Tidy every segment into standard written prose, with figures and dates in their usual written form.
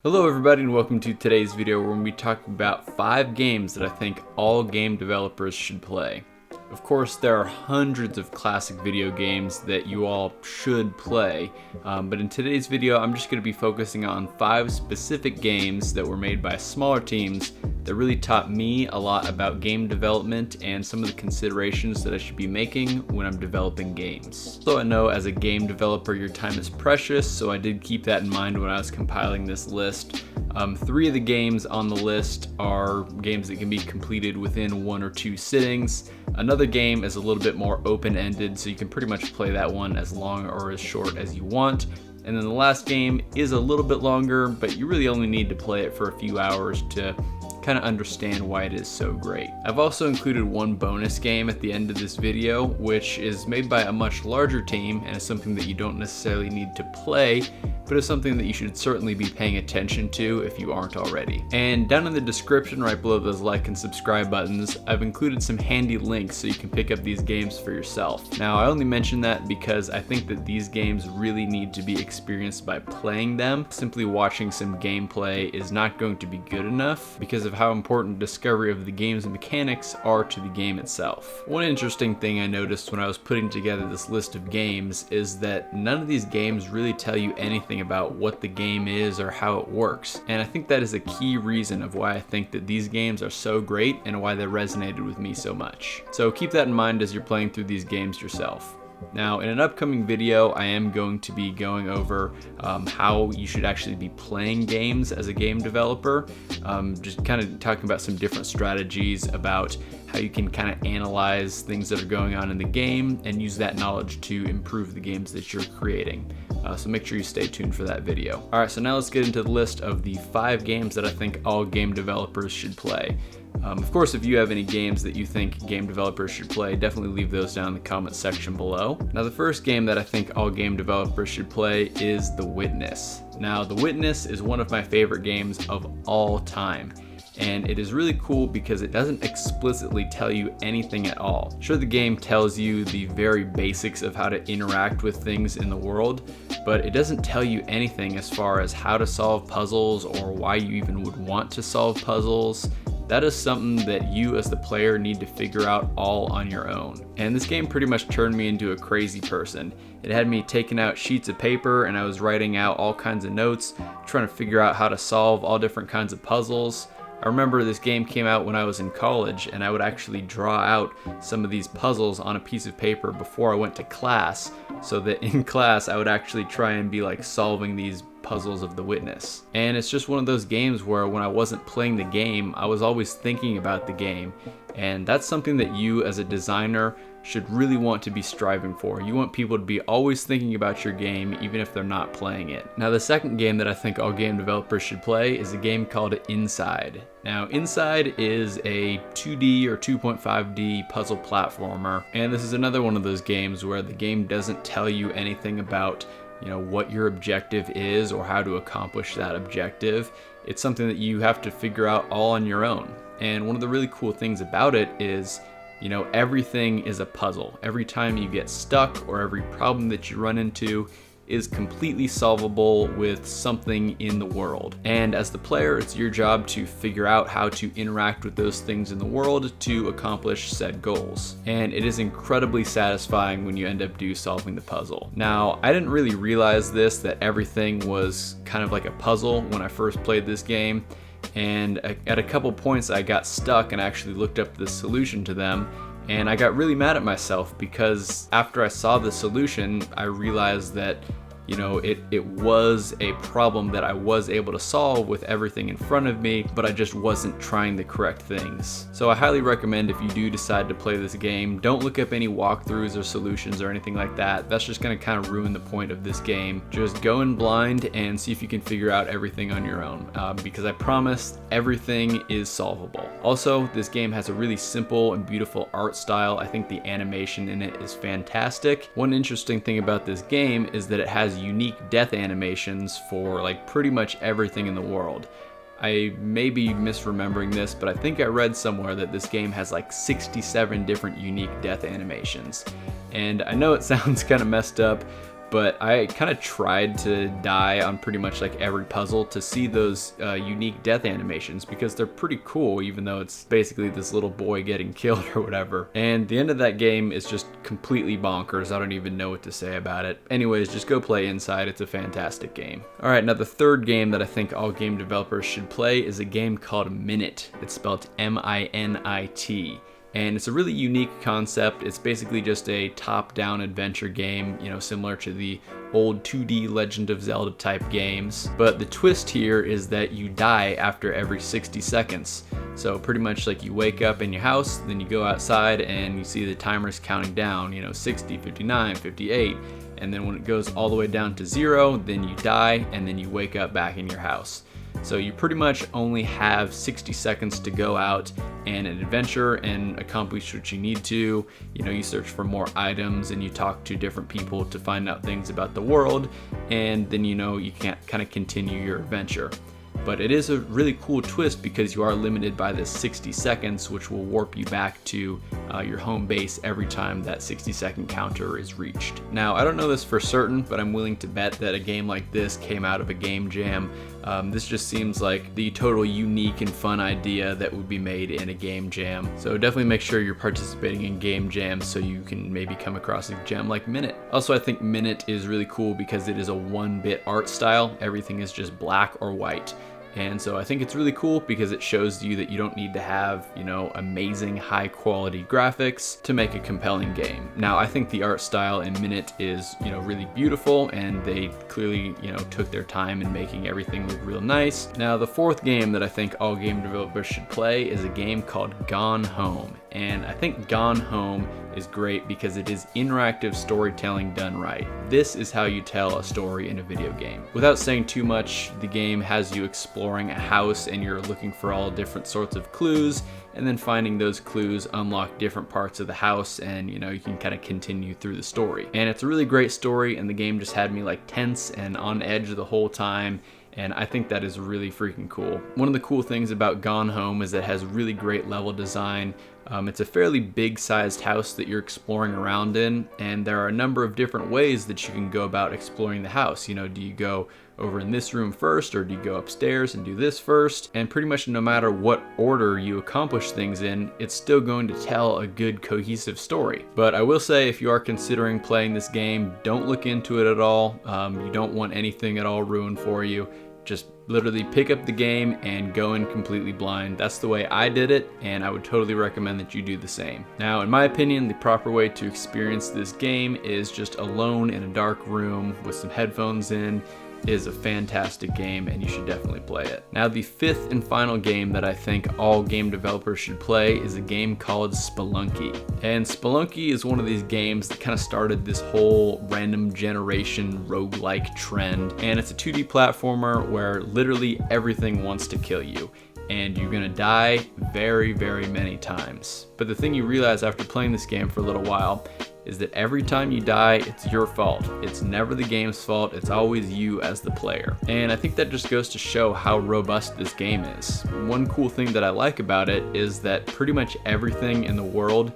Hello everybody and welcome to today's video where we talk about 5 games that I think all game developers should play. Of course, there are hundreds of classic video games that you all should play, but in today's video I'm just going to be focusing on 5 specific games that were made by smaller teams that really taught me a lot about game development and some of the considerations that I should be making when I'm developing games. So I know as a game developer your time is precious, so I did keep that in mind when I was compiling this list. 3 of the games on the list are games that can be completed within 1 or 2 sittings. Another game is a little bit more open-ended, so you can pretty much play that one as long or as short as you want. And then the last game is a little bit longer, but you really only need to play it for a few hours to kind of understand why it is so great. I've also included one bonus game at the end of this video, which is made by a much larger team and is something that you don't necessarily need to play, but it's something that you should certainly be paying attention to if you aren't already. And down in the description right below those like and subscribe buttons, I've included some handy links so you can pick up these games for yourself. Now I only mention that because I think that these games really need to be experienced by playing them. Simply watching some gameplay is not going to be good enough because of how important discovery of the game's mechanics are to the game itself. One interesting thing I noticed when I was putting together this list of games is that none of these games really tell you anything about what the game is or how it works. And I think that is a key reason of why I think that these games are so great and why they resonated with me so much. So keep that in mind as you're playing through these games yourself. Now, in an upcoming video, I am going to be going over how you should actually be playing games as a game developer. Just kind of talking about some different strategies about how you can kind of analyze things that are going on in the game and use that knowledge to improve the games that you're creating. So make sure you stay tuned for that video. Alright, so now let's get into the list of the 5 games that I think all game developers should play. Of course, if you have any games that you think game developers should play, definitely leave those down in the comment section below. Now, the first game that I think all game developers should play is The Witness. Now, The Witness is one of my favorite games of all time. And it is really cool because it doesn't explicitly tell you anything at all. Sure, the game tells you the very basics of how to interact with things in the world, but it doesn't tell you anything as far as how to solve puzzles or why you even would want to solve puzzles. That is something that you as the player need to figure out all on your own. And this game pretty much turned me into a crazy person. It had me taking out sheets of paper and I was writing out all kinds of notes, trying to figure out how to solve all different kinds of puzzles. I remember this game came out when I was in college and I would actually draw out some of these puzzles on a piece of paper before I went to class, so that in class I would actually try and be like solving these puzzles of The Witness. And it's just one of those games where when I wasn't playing the game, I was always thinking about the game. And that's something that you as a designer should really want to be striving for. You want people to be always thinking about your game even if they're not playing it. Now, the second game that I think all game developers should play is a game called Inside. Now, Inside is a 2D or 2.5D puzzle platformer, and this is another one of those games where the game doesn't tell you anything about what your objective is or how to accomplish that objective. It's something that you have to figure out all on your own. And one of the really cool things about it is, everything is a puzzle. Every time you get stuck or every problem that you run into is completely solvable with something in the world. And as the player, it's your job to figure out how to interact with those things in the world to accomplish said goals. And it is incredibly satisfying when you end up solving the puzzle. Now, I didn't really realize that everything was kind of like a puzzle when I first played this game. And at a couple points I got stuck and actually looked up the solution to them. And I got really mad at myself because after I saw the solution, I realized that it was a problem that I was able to solve with everything in front of me, but I just wasn't trying the correct things. So I highly recommend, if you do decide to play this game, don't look up any walkthroughs or solutions or anything like that. That's just going to kind of ruin the point of this game. Just go in blind and see if you can figure out everything on your own, because I promise everything is solvable. Also, this game has a really simple and beautiful art style. I think the animation in it is fantastic. One interesting thing about this game is that it has unique death animations for like pretty much everything in the world. I may be misremembering this, but I think I read somewhere that this game has like 67 different unique death animations. And I know it sounds kind of messed up, but I kind of tried to die on pretty much like every puzzle to see those unique death animations, because they're pretty cool, even though it's basically this little boy getting killed or whatever. And the end of that game is just completely bonkers. I don't even know what to say about it. Anyways, just go play Inside. It's a fantastic game. All right, now the third game that I think all game developers should play is a game called Minit. It's spelled M-I-N-I-T. And it's a really unique concept. It's basically just a top-down adventure game, you know, similar to the old 2D Legend of Zelda type games. But the twist here is that you die after every 60 seconds. So pretty much like you wake up in your house, then you go outside and you see the timers counting down, you know, 60, 59, 58. And then when it goes all the way down to 0, then you die and then you wake up back in your house. So you pretty much only have 60 seconds to go out and an adventure and accomplish what you need to. You know, you search for more items and you talk to different people to find out things about the world, and then you know you can't kind of continue your adventure. But it is a really cool twist because you are limited by this 60 seconds, which will warp you back to your home base every time that 60-second counter is reached. Now, I don't know this for certain, but I'm willing to bet that a game like this came out of a game jam. This just seems like the total unique and fun idea that would be made in a game jam. So definitely make sure you're participating in game jams so you can maybe come across a gem like Minit. Also, I think Minit is really cool because it is a 1-bit art style. Everything is just black or white. And so I think it's really cool because it shows you that you don't need to have, you know, amazing high quality graphics to make a compelling game. Now, I think the art style in Minit is, you know, really beautiful, and they clearly, you know, took their time in making everything look real nice. Now, the fourth game that I think all game developers should play is a game called Gone Home. And I think Gone Home is great because it is interactive storytelling done right. This is how you tell a story in a video game. Without saying too much, the game has you exploring a house and you're looking for all different sorts of clues, and then finding those clues unlock different parts of the house, and you know, you can kind of continue through the story. And it's a really great story, and the game just had me like tense and on edge the whole time. And I think that is really freaking cool. One of the cool things about Gone Home is that it has really great level design. It's a fairly big sized house that you're exploring around in, and there are a number of different ways that you can go about exploring the house. You know, do you go over in this room first, or do you go upstairs and do this first? And pretty much no matter what order you accomplish things in, it's still going to tell a good cohesive story. But I will say, if you are considering playing this game, don't look into it at all. You don't want anything at all ruined for you. Just literally pick up the game and go in completely blind. That's the way I did it, and I would totally recommend that you do the same. Now, in my opinion, the proper way to experience this game is just alone in a dark room with some headphones in. It is a fantastic game, and you should definitely play it. Now, the fifth and final game that I think all game developers should play is a game called Spelunky. And Spelunky is one of these games that kind of started this whole random generation roguelike trend. And it's a 2D platformer where literally everything wants to kill you, and you're gonna die very, very many times. But the thing you realize after playing this game for a little while is that every time you die, it's your fault. It's never the game's fault, it's always you as the player. And I think that just goes to show how robust this game is. One cool thing that I like about it is that pretty much everything in the world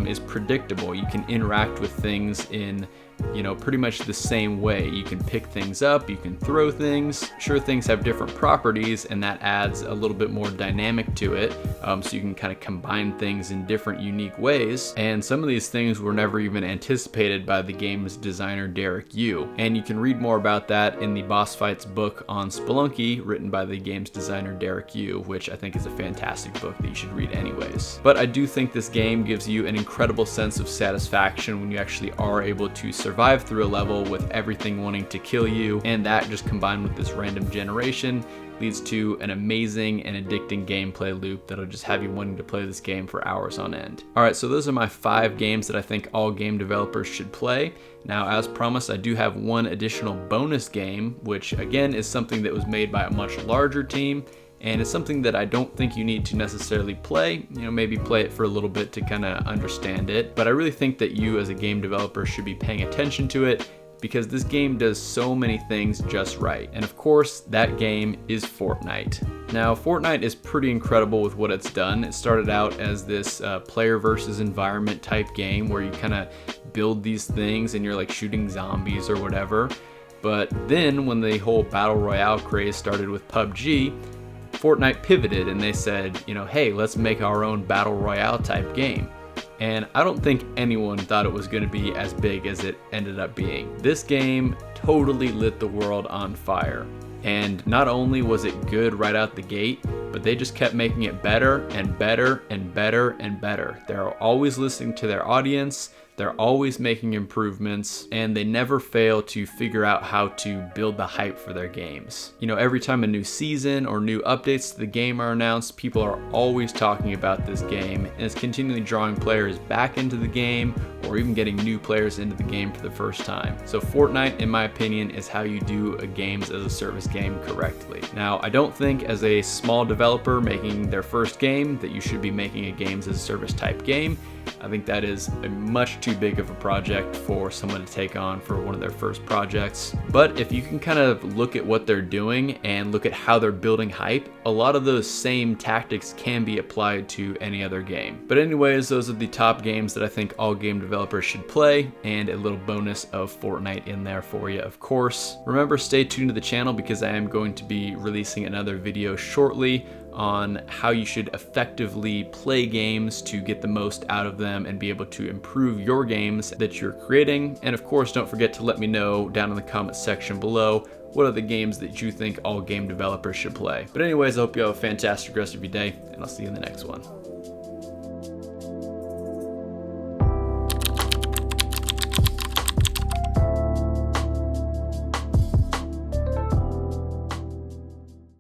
is predictable. You can interact with things in, you know, pretty much the same way. You can pick things up, you can throw things. Sure, things have different properties, and that adds a little bit more dynamic to it, so you can kind of combine things in different unique ways. And some of these things were never even anticipated by the game's designer Derek Yu. And you can read more about that in the Boss Fights book on Spelunky, written by the game's designer Derek Yu, which I think is a fantastic book that you should read anyways. But I do think this game gives you an incredible sense of satisfaction when you actually are able to survive through a level with everything wanting to kill you, and that just combined with this random generation leads to an amazing and addicting gameplay loop that'll just have you wanting to play this game for hours on end. Alright, so those are my 5 games that I think all game developers should play. Now, as promised, I do have one additional bonus game, which again is something that was made by a much larger team, and it's something that I don't think you need to necessarily play. You know, maybe play it for a little bit to kind of understand it, but I really think that you as a game developer should be paying attention to it, because this game does so many things just right. And of course, that game is Fortnite. Now, Fortnite is pretty incredible with what it's done. It started out as this player versus environment type game where you kind of build these things and you're like shooting zombies or whatever. But then when the whole battle royale craze started with PUBG, Fortnite pivoted and they said, you know, hey, let's make our own battle royale type game. And I don't think anyone thought it was going to be as big as it ended up being. This game totally lit the world on fire. And not only was it good right out the gate, but they just kept making it better and better and better and better. They're always listening to their audience. They're always making improvements, and they never fail to figure out how to build the hype for their games. You know, every time a new season or new updates to the game are announced, people are always talking about this game, and it's continually drawing players back into the game or even getting new players into the game for the first time. So Fortnite, in my opinion, is how you do a games as a service game correctly. Now, I don't think as a small developer making their first game that you should be making a games as a service type game. I think that is a much too big of a project for someone to take on for one of their first projects. But if you can kind of look at what they're doing and look at how they're building hype, a lot of those same tactics can be applied to any other game. But anyways, those are the top games that I think all game developers should play, and a little bonus of Fortnite in there for you, of course. Remember, stay tuned to the channel because I am going to be releasing another video shortly on how you should effectively play games to get the most out of them and be able to improve your games that you're creating. And of course, don't forget to let me know down in the comment section below what are the games that you think all game developers should play. But anyways, I hope you have a fantastic rest of your day, and I'll see you in the next one.